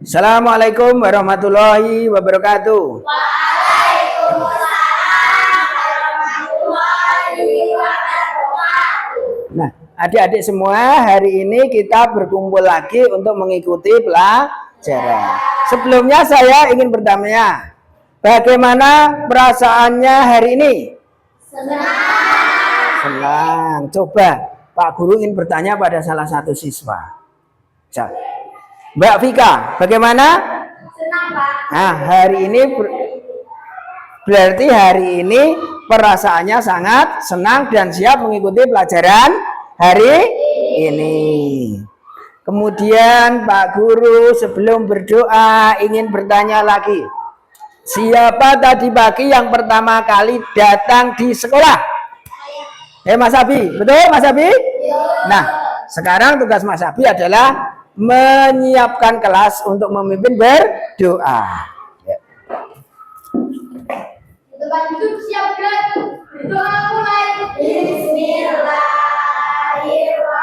Assalamualaikum warahmatullahi wabarakatuh. Nah, adik-adik semua, hari ini kita berkumpul lagi untuk mengikuti pelajaran. Sebelumnya saya ingin bertanya, bagaimana perasaannya hari ini? Senang. Coba Pak Guru ingin bertanya pada salah satu siswa. Mbak Vika, bagaimana? Senang, Pak. Nah, hari ini berarti hari ini perasaannya sangat senang dan siap mengikuti pelajaran hari ini. Kemudian Pak Guru sebelum berdoa ingin bertanya lagi. Siapa tadi pagi yang pertama kali datang di sekolah? Mas Abi, betul Mas Abi? Nah, sekarang tugas Mas Abi adalah menyiapkan kelas untuk memimpin berdoa. Tempat duduk siap gerak. Berdoa mulai. Bismillahirrahmanirrahim.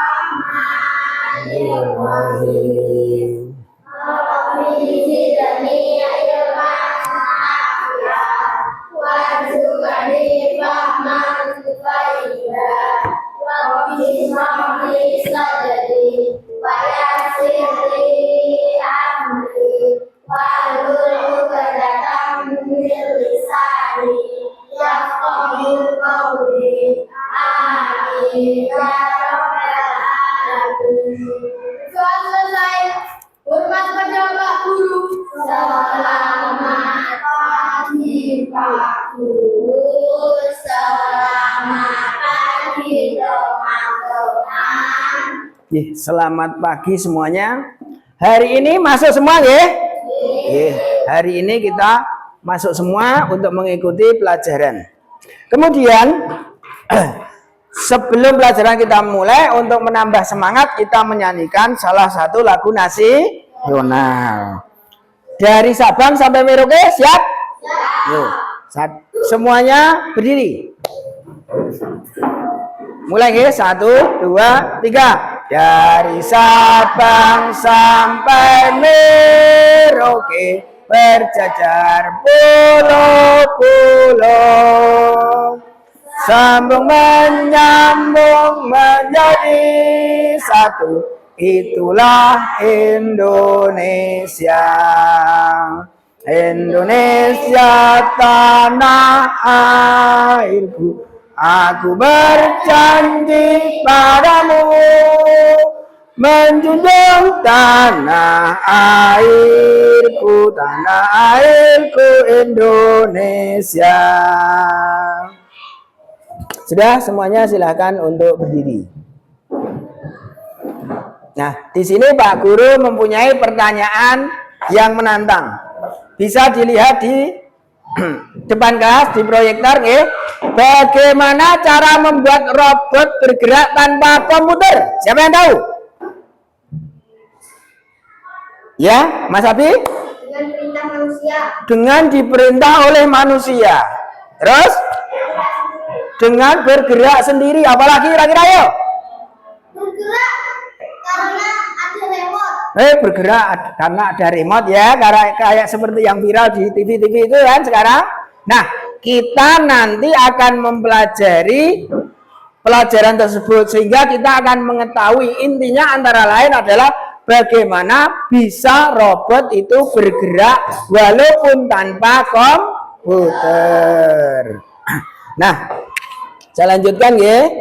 Selesai. Hormat pada Pak Guru. Selamat pagi Pak Guru. Selamat pagi teman-teman. Selamat pagi semuanya. Hari ini masuk semua ya? Hari ini kita masuk semua untuk mengikuti pelajaran. Kemudian sebelum pelajaran kita mulai, untuk menambah semangat kita menyanyikan salah satu lagu nasional. Dari Sabang sampai Merauke, siap? Yuk, semuanya berdiri. Mulai ya, 1, 2, 3. Dari Sabang sampai Merauke, berjajar pulau-pulau, sambung menyambung menjadi satu, itulah Indonesia. Indonesia tanah airku, aku berjanji padamu menjunjung tanah airku Indonesia. Sudah, semuanya silakan untuk berdiri. Nah, di sini Pak Guru mempunyai pertanyaan yang menantang. Bisa dilihat di depan kelas di proyektor, ya. Bagaimana cara membuat robot bergerak tanpa komputer? Siapa yang tahu? Ya, Mas Abi? Dengan perintah manusia. Dengan diperintah oleh manusia. Terus? Dengan bergerak sendiri. Apalagi kira-kira ya? Bergerak karena ada remote. Bergerak karena ada remote ya. Kayak seperti yang viral di TV-TV itu kan sekarang. Nah, kita nanti akan mempelajari pelajaran tersebut sehingga kita akan mengetahui intinya antara lain adalah bagaimana bisa robot itu bergerak walaupun tanpa komputer. Nah, saya lanjutkan ya.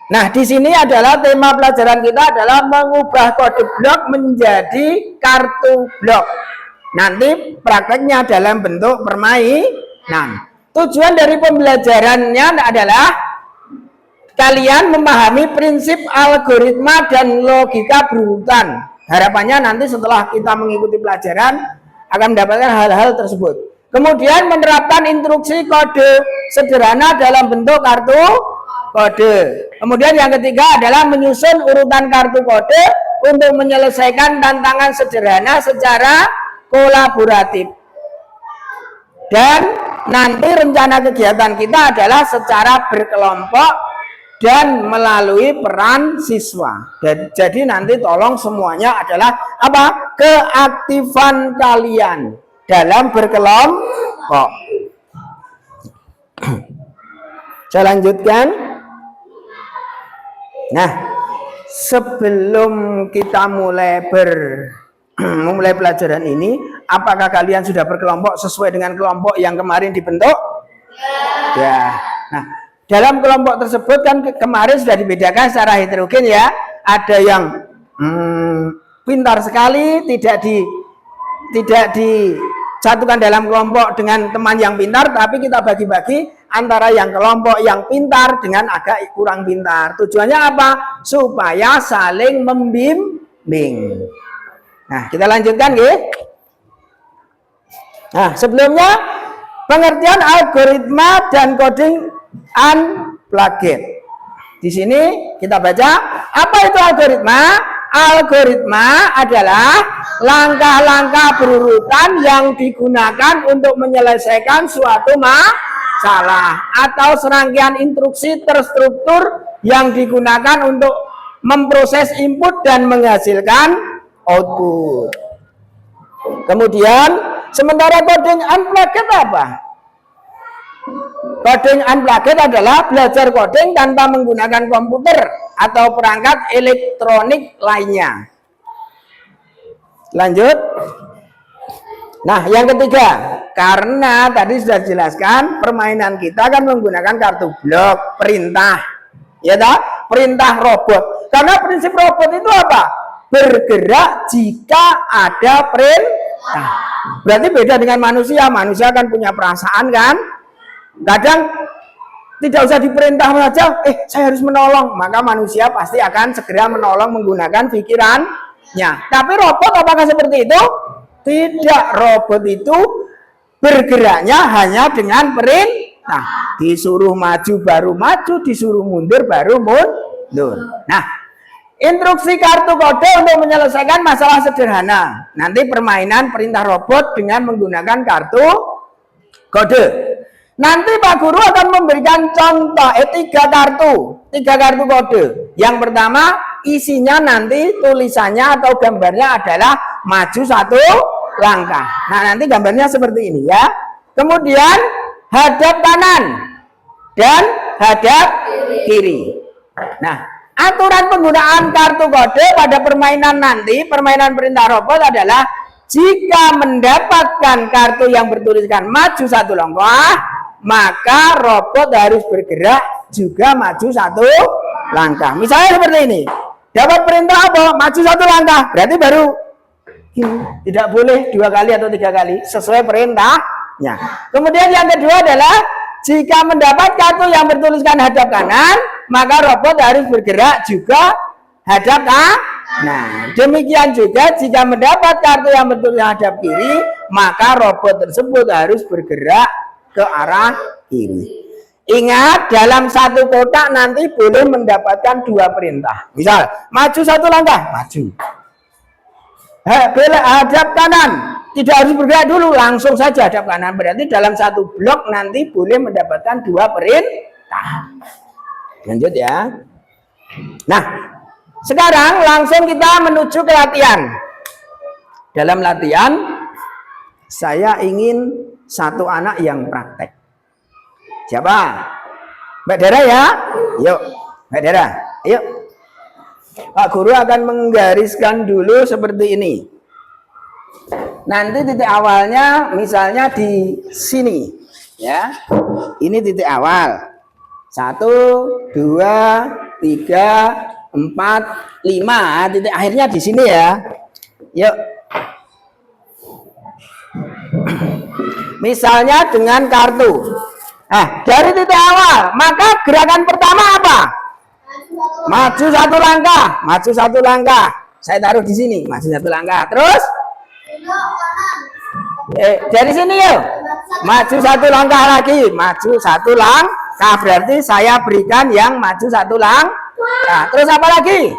Nah, di sini adalah tema pelajaran kita adalah mengubah kode blok menjadi kartu blok. Nanti prakteknya dalam bentuk permainan. Tujuan dari pembelajarannya adalah kalian memahami prinsip algoritma dan logika berurutan. Harapannya nanti setelah kita mengikuti pelajaran akan mendapatkan hal-hal tersebut. Kemudian menerapkan instruksi kode sederhana dalam bentuk kartu kode. Kemudian yang ketiga adalah menyusun urutan kartu kode untuk menyelesaikan tantangan sederhana secara kolaboratif. Dan nanti rencana kegiatan kita adalah secara berkelompok dan melalui peran siswa. Jadi nanti tolong semuanya adalah apa? Keaktifan kalian dalam berkelompok. Saya lanjutkan. Nah, sebelum kita mulai memulai pelajaran ini, apakah kalian sudah berkelompok sesuai dengan kelompok yang kemarin dibentuk? Ya. Nah, dalam kelompok tersebut kan kemarin sudah dibedakan secara heterogen ya. Ada yang pintar sekali, tidak disatukan dalam kelompok dengan teman yang pintar, tapi kita bagi-bagi antara yang kelompok yang pintar dengan agak kurang pintar. Tujuannya apa? Supaya saling membimbing. Nah, kita lanjutkan ya. Nah, sebelumnya pengertian algoritma dan coding unplugged. Di sini kita baca, apa itu algoritma? Algoritma adalah langkah-langkah berurutan yang digunakan untuk menyelesaikan suatu masalah atau serangkaian instruksi terstruktur yang digunakan untuk memproses input dan menghasilkan output. Kemudian sementara coding unplugged apa? Coding unplugged adalah belajar coding tanpa menggunakan komputer atau perangkat elektronik lainnya. Lanjut. Nah, yang ketiga, karena tadi sudah dijelaskan permainan kita kan menggunakan kartu blok perintah, ya tak? Perintah robot. Karena prinsip robot itu apa? Bergerak jika ada perintah. Berarti beda dengan manusia. Manusia kan punya perasaan kan? Kadang tidak usah diperintah saja, saya harus menolong, maka manusia pasti akan segera menolong menggunakan pikirannya. Tapi robot apakah seperti itu? Tidak, robot itu bergeraknya hanya dengan perintah. Disuruh maju baru maju, disuruh mundur baru mundur. Nah, instruksi kartu kode untuk menyelesaikan masalah sederhana. Nanti permainan perintah robot dengan menggunakan kartu kode. Nanti Pak Guru akan memberikan contoh 3 kartu kode. Yang pertama, isinya nanti tulisannya atau gambarnya adalah maju 1 langkah. Nah, nanti gambarnya seperti ini ya. Kemudian hadap kanan dan hadap kiri. Nah, aturan penggunaan kartu kode pada permainan nanti, permainan perintah robot adalah jika mendapatkan kartu yang bertuliskan maju 1 langkah, maka robot harus bergerak juga maju 1 langkah. Misalnya seperti ini. Dapat perintah apa? Maju 1 langkah. Berarti baru ini. Tidak boleh 2 kali atau 3 kali sesuai perintahnya. Kemudian yang kedua adalah jika mendapat kartu yang bertuliskan hadap kanan, maka robot harus bergerak juga hadap kanan. Nah, demikian juga jika mendapat kartu yang bertuliskan hadap kiri, maka robot tersebut harus bergerak ke arah kiri. Ingat, dalam 1 kotak nanti boleh mendapatkan 2 perintah. Misal, maju 1 langkah, maju. Belok hadap kanan, tidak harus bergerak dulu, langsung saja hadap kanan. Berarti dalam 1 blok nanti boleh mendapatkan 2 perintah. Lanjut ya. Nah, sekarang langsung kita menuju ke latihan. Dalam latihan, saya ingin 1 anak yang praktek. Siapa? Mbak Dara ya? Yuk, Mbak Dara. Yuk. Pak Guru akan menggariskan dulu seperti ini. Nanti titik awalnya misalnya di sini. Ya. Ini titik awal. 1, 2, 3, 4, 5. Titik akhirnya di sini ya. Yuk. Misalnya dengan kartu. Dari titik awal, maka gerakan pertama apa? Maju 1 langkah, maju 1 langkah. Saya taruh di sini, maju 1 langkah. Terus? Dari sini yuk. Maju 1 langkah lagi, maju 1 langkah. Berarti saya berikan yang maju 1 langkah. Terus apa lagi?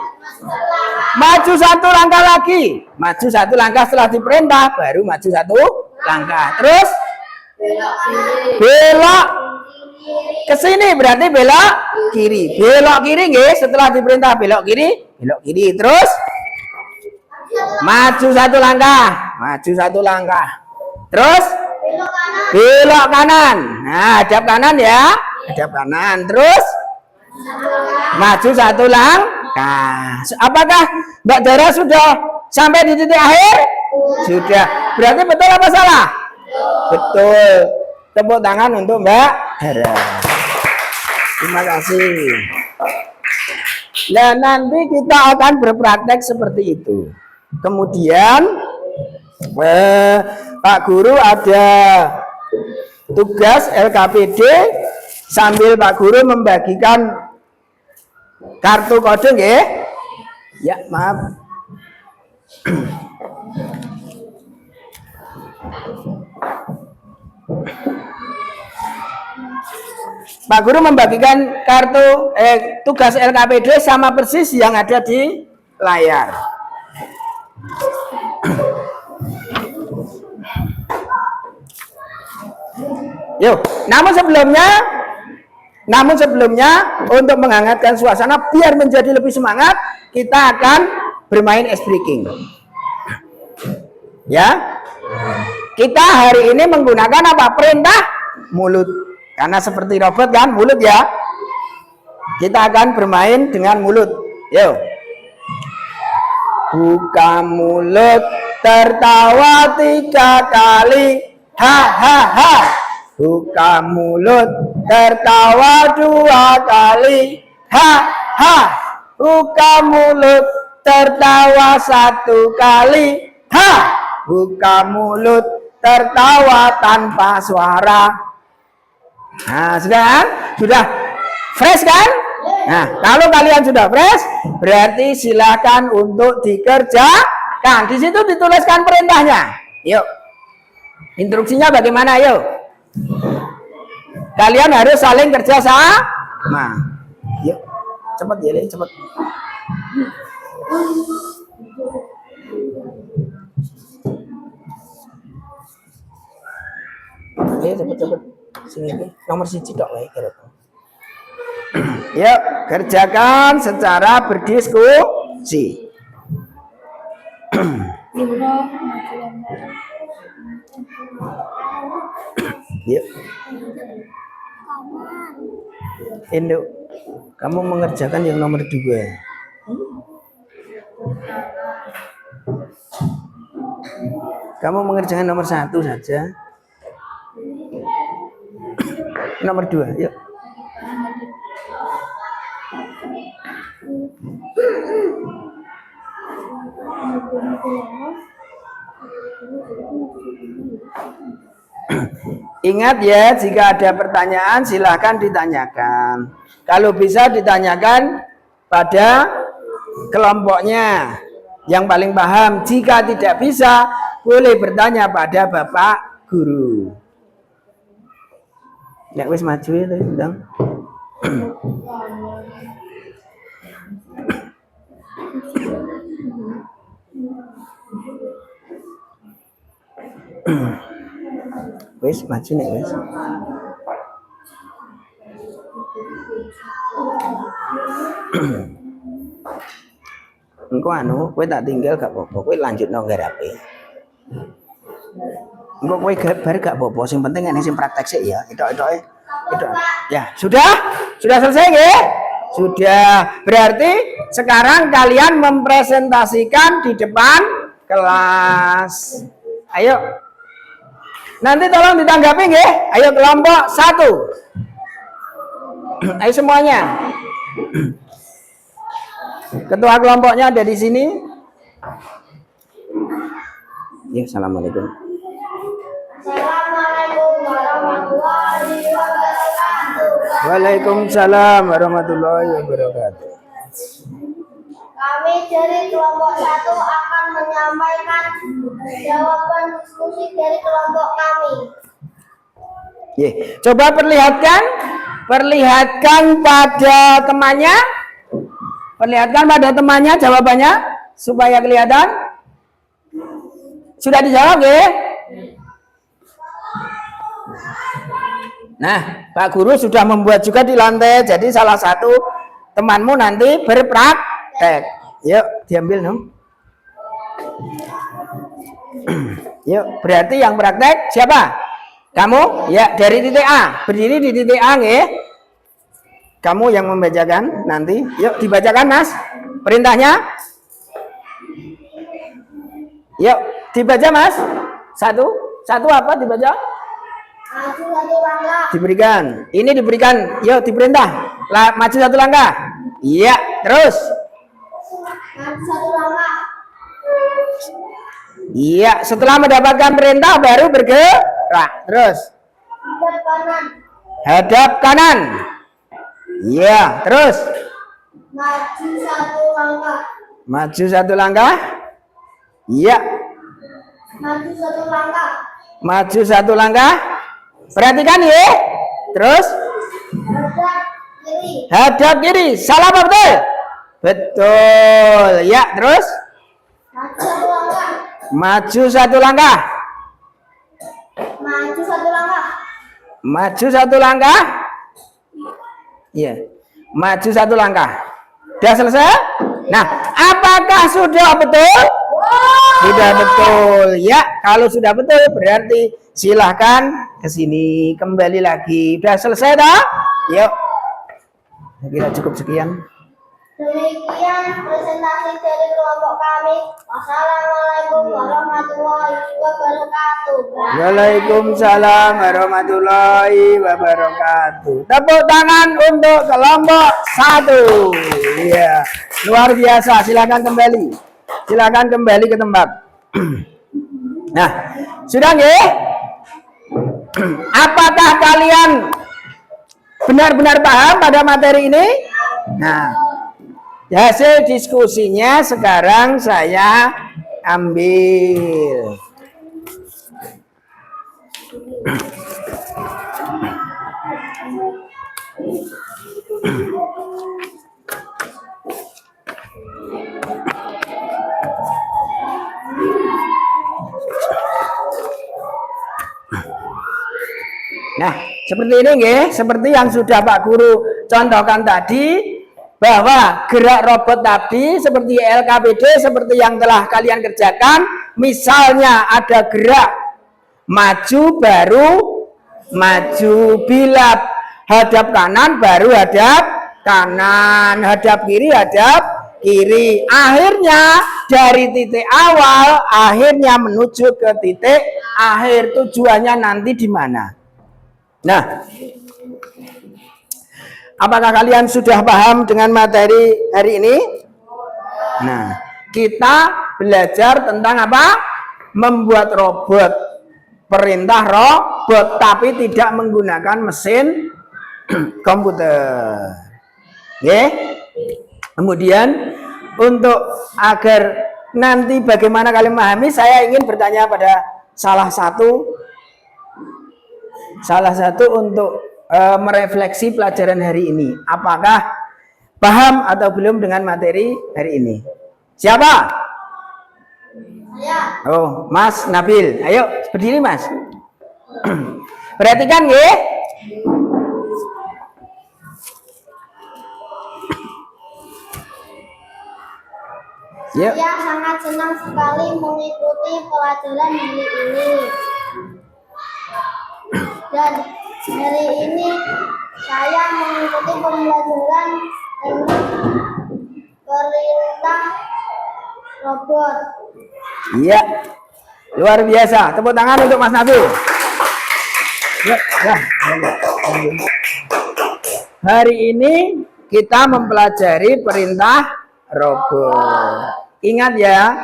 Maju 1 langkah lagi, maju 1 langkah setelah diperintah, baru maju 1 langkah. Terus belok Ke sini berarti belok kiri. Belok kiri nggih, setelah diperintah belok kiri. Terus maju satu langkah. Terus belok kanan. Nah, hadap kanan ya. Terus maju satu langkah. Apakah Mbak Dara sudah sampai di titik akhir? Sudah. Berarti betul apa salah? Betul. Tepuk tangan untuk Mbak Dara. Terima kasih. Nah, nanti kita akan berpraktek seperti itu. Kemudian Pak Guru ada tugas LKPD sambil Pak Guru membagikan kartu kode nggih. Ya, maaf. Pak Guru membagikan kartu tugas LKPD sama persis yang ada di layar. Yuk, namun sebelumnya untuk menghangatkan suasana biar menjadi lebih semangat, kita akan bermain ice breaking. Ya. Kita hari ini menggunakan apa? Perintah mulut. Karena seperti robot kan, mulut ya. Kita akan bermain dengan mulut. Yuk. Buka mulut, tertawa 3 kali. Ha ha ha. Buka mulut, tertawa 2 kali. Ha ha. Buka mulut, tertawa 1 kali. Ha. Buka mulut, tertawa tanpa suara. Nah, sudah kan? Sudah fresh kan? Nah, kalau kalian sudah fresh, berarti silakan untuk dikerjakan. Di situ dituliskan perintahnya. Yuk. Instruksinya bagaimana? Yuk. Kalian harus saling kerja sama. Yuk. Cepat ya, cepat. Ayo cepet. Sini nomor 1 tok wae kira. Yuk, kerjakan secara berdiskusi. Yuk. Indo, kamu mengerjakan yang nomor 2. Kamu mengerjakan nomor 1 saja. Nomor 2, yuk. Ingat ya, jika ada pertanyaan silahkan ditanyakan. Kalau bisa ditanyakan pada kelompoknya yang paling paham. Jika tidak bisa, boleh bertanya pada Bapak Guru. Nek wis maju ya, Ndang. Wis maju nek wis. Engko anu, kowe tak tinggal gak apa-apa, kowe lanjutno garape. Engko kowe bar gak apa-apa, sing penting nek sing praktek sik ya, etok-etoke. Ya, sudah selesai nggih? Sudah. Berarti sekarang kalian mempresentasikan di depan kelas. Ayo. Nanti tolong ditanggapi nggih. Ayo kelompok 1. Ayo semuanya. Ketua kelompoknya ada di sini. Ya, assalamualaikum. Assalamualaikum warahmatullahi wabarakatuh. Waalaikumsalam warahmatullahi wabarakatuh. Kami dari kelompok 1 akan menyampaikan jawaban diskusi dari kelompok kami. Coba perlihatkan pada temannya. Perlihatkan pada temannya jawabannya supaya kelihatan. Sudah dijawab, nggih? Nah, Pak Guru sudah membuat juga di lantai. Jadi salah satu temanmu nanti berpraktek. Yuk, diambil dong. Yuk, berarti yang praktek siapa? Kamu? Ya, dari titik A. Berdiri di titik A, nggih. Kamu yang membacakan nanti. Yuk, dibacakan, Mas. Perintahnya. Yuk, dibaca, Mas. Satu apa dibaca? Maju satu langkah. Diberikan. Ini diberikan. Yuk, diperintah. Maju satu langkah. Iya, terus. Maju satu langkah. Iya, setelah mendapatkan perintah baru bergerak. Terus. Hadap kanan. Hadap kanan. Iya, terus. Maju satu langkah. Maju satu langkah. Iya. Maju satu langkah. Maju satu langkah. Perhatikan ya. Terus. Hadap kiri. Hadap kiri. Salah apa betul? Betul. Ya, terus. Maju satu langkah. Maju satu langkah. Maju satu langkah. Maju satu langkah. Iya. Maju satu langkah. Sudah selesai? Nah, apakah sudah betul? Sudah betul. Ya, kalau sudah betul berarti silahkan ke sini kembali lagi. Sudah selesai dah? Yuk. Saya kira cukup sekian. Demikian presentasi dari kelompok kami. Wassalamualaikum warahmatullahi wabarakatuh. Waalaikumsalam warahmatullahi wabarakatuh. Tepuk tangan untuk kelompok 1. Iya, luar biasa. Silakan kembali. Silakan kembali ke tempat. Nah, sudah nggih? Apakah kalian benar-benar paham pada materi ini? Nah, hasil diskusinya sekarang saya ambil. Nah, seperti ini nggih, seperti yang sudah Pak Guru contohkan tadi, bahwa gerak robot tadi seperti LKPD, seperti yang telah kalian kerjakan. Misalnya ada gerak maju baru maju, bila hadap kanan baru hadap kanan, hadap kiri hadap kiri. Akhirnya dari titik awal akhirnya menuju ke titik akhir. Tujuannya nanti di mana? Nah, apakah kalian sudah paham dengan materi hari ini? Nah, kita belajar tentang apa? Membuat robot, perintah robot, tapi tidak menggunakan mesin komputer. Oke? Kemudian untuk agar nanti bagaimana kalian memahami, saya ingin bertanya pada salah satu untuk merefleksi pelajaran hari ini. Apakah paham atau belum dengan materi hari ini? Siapa? Saya. Oh, Mas Nabil. Ayo berdiri, Mas. Perhatikan nggih. Yuk. Saya sangat senang sekali mengikuti pelajaran hari ini. Dan hari ini saya mengikuti pembelajaran teknik perintah robot. Iya. Luar biasa. Tepuk tangan untuk Mas Nabil. Ya. Hari ini kita mempelajari perintah robot. Ingat ya,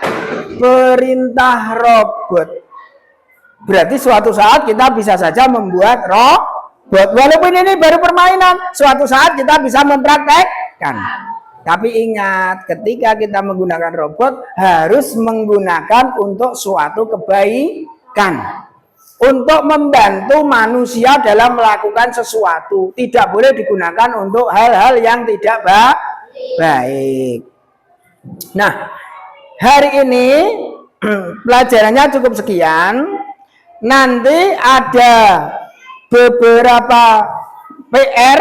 perintah robot. Berarti suatu saat kita bisa saja membuat robot. Walaupun ini baru permainan, suatu saat kita bisa mempraktekkan. Tapi ingat, ketika kita menggunakan robot, harus menggunakan untuk suatu kebaikan. Untuk membantu manusia dalam melakukan sesuatu. Tidak boleh digunakan untuk hal-hal yang tidak baik. Nah, hari ini pelajarannya cukup sekian. Nanti ada beberapa PR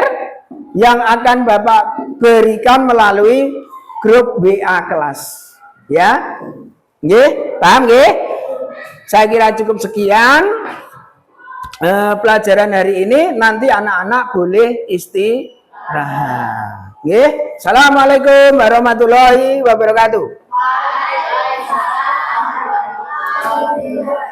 yang akan Bapak berikan melalui grup WA kelas. Ya. Nggih, paham nggih? Saya kira cukup sekian pelajaran hari ini. Nanti anak-anak boleh istirahat. Nggih. Assalamualaikum warahmatullahi wabarakatuh. Waalaikumsalam warahmatullahi wabarakatuh.